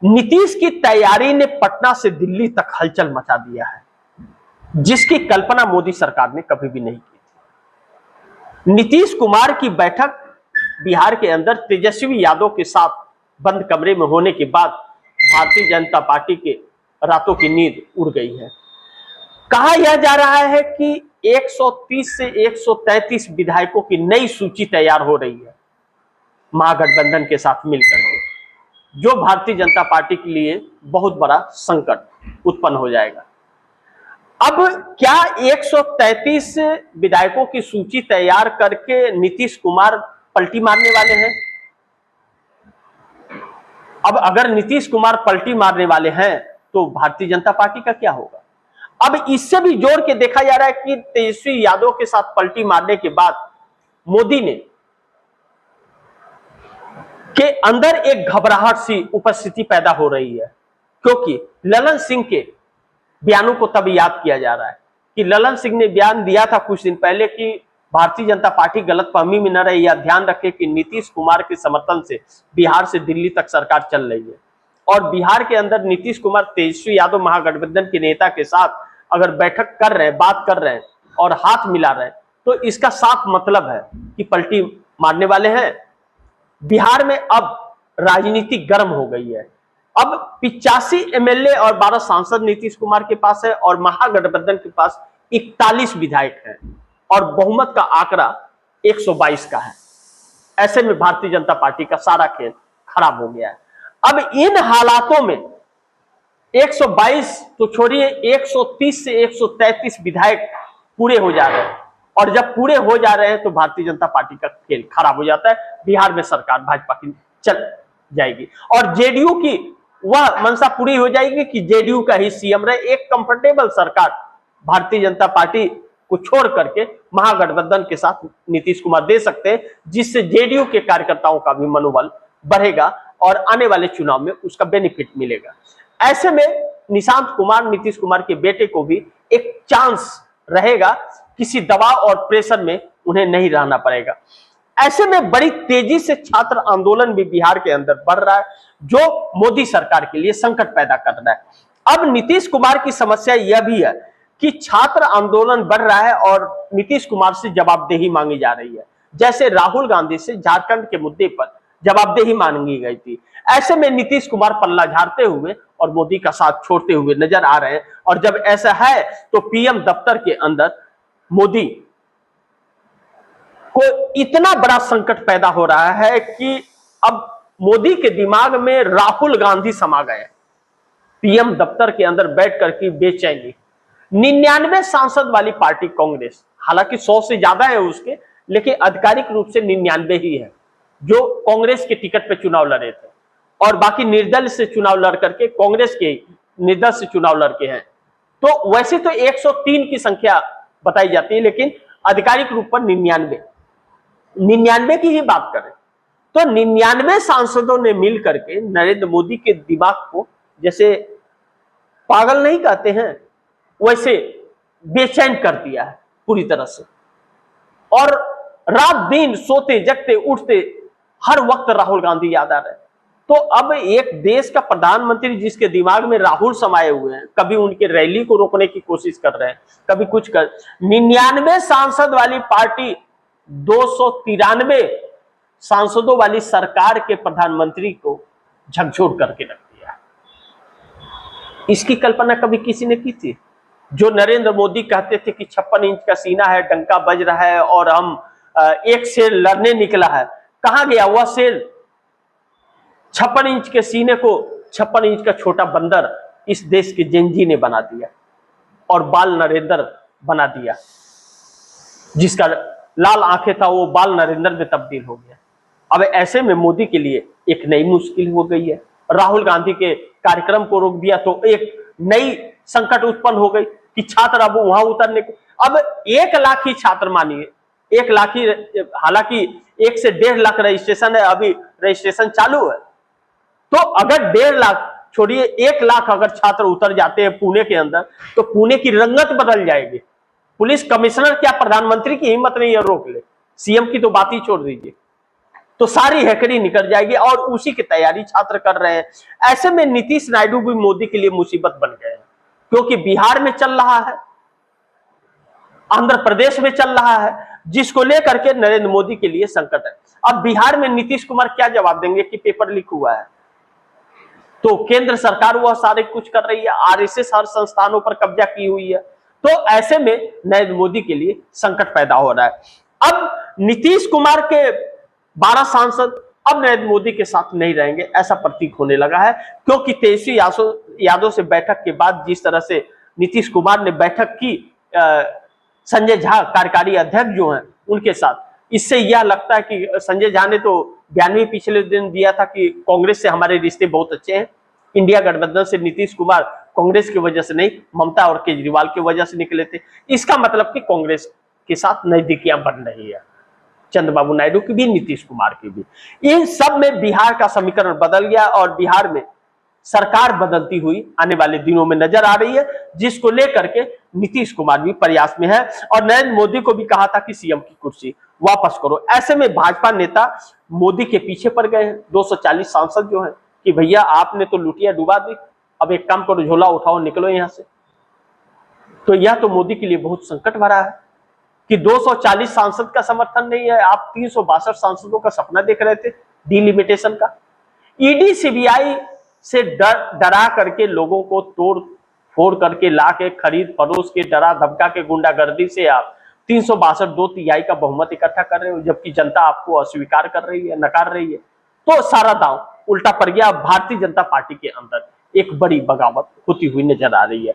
नीतीश की तैयारी ने पटना से दिल्ली तक हलचल मचा दिया है, जिसकी कल्पना मोदी सरकार ने कभी भी नहीं की थी। नीतीश कुमार की बैठक बिहार के अंदर तेजस्वी यादव के साथ बंद कमरे में होने के बाद भारतीय जनता पार्टी के रातों की नींद उड़ गई है। कहा यह जा रहा है कि 130 से 133 विधायकों की नई सूची तैयार हो रही है महागठबंधन के साथ मिलकर के, जो भारतीय जनता पार्टी के लिए बहुत बड़ा संकट उत्पन्न हो जाएगा। अब क्या 133 विधायकों की सूची तैयार करके नीतीश कुमार पलटी मारने वाले हैं? अब अगर नीतीश कुमार पलटी मारने वाले हैं तो भारतीय जनता पार्टी का क्या होगा? अब इससे भी जोड़ के देखा जा रहा है कि तेजस्वी यादव के साथ पलटी मारने के बाद मोदी ने के अंदर एक घबराहट सी उपस्थिति पैदा हो रही है, क्योंकि ललन सिंह के बयानों को तब याद किया जा रहा है कि ललन सिंह ने बयान दिया था कुछ दिन पहले कि भारतीय जनता पार्टी गलतफहमी में न रहे, या ध्यान रखे कि नीतीश कुमार के समर्थन से बिहार से दिल्ली तक सरकार चल रही है, और बिहार के अंदर नीतीश कुमार तेजस्वी यादव महागठबंधन के नेता के साथ अगर बैठक कर रहे हैं, बात कर रहे हैं और हाथ मिला रहे हैं, तो इसका साफ मतलब है कि पलटी मारने वाले हैं। बिहार में अब राजनीति गर्म हो गई है। अब 85 एमएलए और 12 सांसद नीतीश कुमार के पास है, और महागठबंधन के पास 41 विधायक हैं, और बहुमत का आंकड़ा 122 का है। ऐसे में भारतीय जनता पार्टी का सारा खेल खराब हो गया है। अब इन हालातों में 122 तो छोड़िए, 130 से 133 विधायक पूरे हो जा रहे हैं, और जब पूरे हो जा रहे हैं तो भारतीय जनता पार्टी का खेल खराब हो जाता है। बिहार में सरकार भाजपा की चल जाएगी, और जेडीयू की वह मंशा पूरी हो जाएगी कि जेडीयू का ही सीएम रहे। एक कंफर्टेबल सरकार भारतीय जनता पार्टी को छोड़ करके महागठबंधन के साथ नीतीश कुमार दे सकते हैं, जिससे जेडीयू के कार्यकर्ताओं का भी मनोबल बढ़ेगा और आने वाले चुनाव में उसका बेनिफिट मिलेगा। ऐसे में निशांत कुमार, नीतीश कुमार के बेटे को भी एक चांस रहेगा, किसी दबाव और प्रेशर में उन्हें नहीं रहना पड़ेगा। ऐसे में बड़ी तेजी से छात्र आंदोलन भी बिहार के अंदर बढ़ रहा है, जो मोदी सरकार के लिए संकट पैदा कर रहा है। अब नीतीश कुमार की समस्या यह भी है कि छात्र आंदोलन बढ़ रहा है और नीतीश कुमार से जवाबदेही मांगी जा रही है, जैसे राहुल गांधी से झारखंड के मुद्दे पर जवाबदेही मांगी गई थी। ऐसे में नीतीश कुमार पल्ला झाड़ते हुए और मोदी का साथ छोड़ते हुए नजर आ रहे हैं, और जब ऐसा है तो पीएम दफ्तर के अंदर मोदी को इतना बड़ा संकट पैदा हो रहा है कि अब मोदी के दिमाग में राहुल गांधी समा गए। पीएम दफ्तर के अंदर बैठ करके बेचैनी। 99 सांसद वाली पार्टी कांग्रेस, हालांकि 100 से ज्यादा है उसके, लेकिन आधिकारिक रूप से 99 ही है जो कांग्रेस के टिकट पे चुनाव लड़े थे, और बाकी निर्दल से चुनाव लड़ करके कांग्रेस के निर्दल से चुनाव लड़के हैं। तो वैसे तो 103 की संख्या बताई जाती है, लेकिन आधिकारिक रूप पर 99 की ही बात करें तो 99 सांसदों ने मिल करके नरेंद्र मोदी के दिमाग को, जैसे पागल नहीं कहते हैं, वैसे बेचैन कर दिया है पूरी तरह से। और रात दिन सोते जगते उठते हर वक्त राहुल गांधी याद आ रहे हैं। तो अब एक देश का प्रधानमंत्री जिसके दिमाग में राहुल समाये हुए हैं, कभी उनके रैली को रोकने की कोशिश कर रहे हैं, कभी कुछ कर, 99 सांसद वाली पार्टी 293 सांसदों वाली सरकार के प्रधानमंत्री को झकझोर करके रख दिया। इसकी कल्पना कभी किसी ने की थी? जो नरेंद्र मोदी कहते थे कि 56 इंच का सीना है, डंका बज रहा है और हम एक शेर लड़ने निकला है, कहां गया वह शेर? 56 इंच के सीने को 56 इंच का छोटा बंदर इस देश के जेनजी ने बना दिया, और बाल नरेंद्र बना दिया। जिसका लाल आंखें था वो बाल नरेंद्र में तब्दील हो गया। अब ऐसे में मोदी के लिए एक नई मुश्किल हो गई है। राहुल गांधी के कार्यक्रम को रोक दिया तो एक नई संकट उत्पन्न हो गई कि छात्र अब वहां उतरने को, अब 1 लाख ही छात्र, मानिए 1 लाख ही, हालांकि 1 से 1.5 लाख रजिस्ट्रेशन है, अभी रजिस्ट्रेशन चालू है। तो अगर 1.5 लाख छोड़िए, 1 लाख अगर छात्र उतर जाते हैं पुणे के अंदर, तो पुणे की रंगत बदल जाएगी। पुलिस कमिश्नर क्या प्रधानमंत्री की हिम्मत नहीं है रोक ले, सीएम की तो बात ही छोड़ दीजिए। तो सारी हैकड़ी निकल जाएगी और उसी की तैयारी छात्र कर रहे हैं। ऐसे में नीतीश नायडू भी मोदी के लिए मुसीबत बन गए हैं, क्योंकि बिहार में चल रहा है, आंध्र प्रदेश में चल रहा है, जिसको लेकर के नरेंद्र मोदी के लिए संकट है। अब बिहार में नीतीश कुमार क्या जवाब देंगे कि पेपर लीक हुआ है? तो केंद्र सरकार वह सारे कुछ कर रही है, आरएसएस हर संस्थानों पर कब्जा की हुई है। तो ऐसे में नरेंद्र मोदी के लिए संकट पैदा हो रहा है। अब नीतीश कुमार के 12 सांसद अब नरेंद्र मोदी के साथ नहीं रहेंगे, ऐसा प्रतीक होने लगा है, क्योंकि तेजस्वी यादव से बैठक के बाद जिस तरह से नीतीश कुमार ने बैठक की संजय झा कार्यकारी अध्यक्ष जो हैं उनके साथ, इससे यह लगता है कि संजय झा ने तो बयान भी पिछले दिन दिया था कि कांग्रेस से हमारे रिश्ते बहुत अच्छे हैं, इंडिया गठबंधन से नीतीश कुमार कांग्रेस की वजह से नहीं, ममता और केजरीवाल की वजह से निकले थे। इसका मतलब कि कांग्रेस के साथ नजदीकियां बन रही है, चंद्रबाबू नायडू की भी, नीतीश कुमार की भी। इन सब में बिहार का समीकरण बदल गया और बिहार में सरकार बदलती हुई आने वाले दिनों में नजर आ रही है, जिसको लेकर के नीतीश कुमार भी प्रयास में है और नरेंद्र मोदी को भी कहा था कि सीएम की कुर्सी वापस करो। ऐसे में भाजपा नेता मोदी के पीछे पड़ गए हैं, 240 सांसद जो हैं कि भैया आपने तो लुटिया डुबा दी, अब एक काम करो, झोला उठाओ, निकलो यहां से। तो यह तो मोदी के लिए बहुत संकट भरा है कि 240 सांसद का समर्थन नहीं है। आप 362 सांसदों का सपना देख रहे थे डिलिमिटेशन का। ईडी सीबीआई से डरा करके, लोगों को तोड़ फोड़ करके ला के खरीद फरोश के, डरा धमका के, गुंडागर्दी से आप 362 2/3 का बहुमत इकट्ठा कर रहे हो, जबकि जनता आपको अस्वीकार कर रही है, नकार रही है। तो सारा दांव उल्टा पड़ गया। भारतीय जनता पार्टी के अंदर एक बड़ी बगावत होती हुई नजर आ रही है।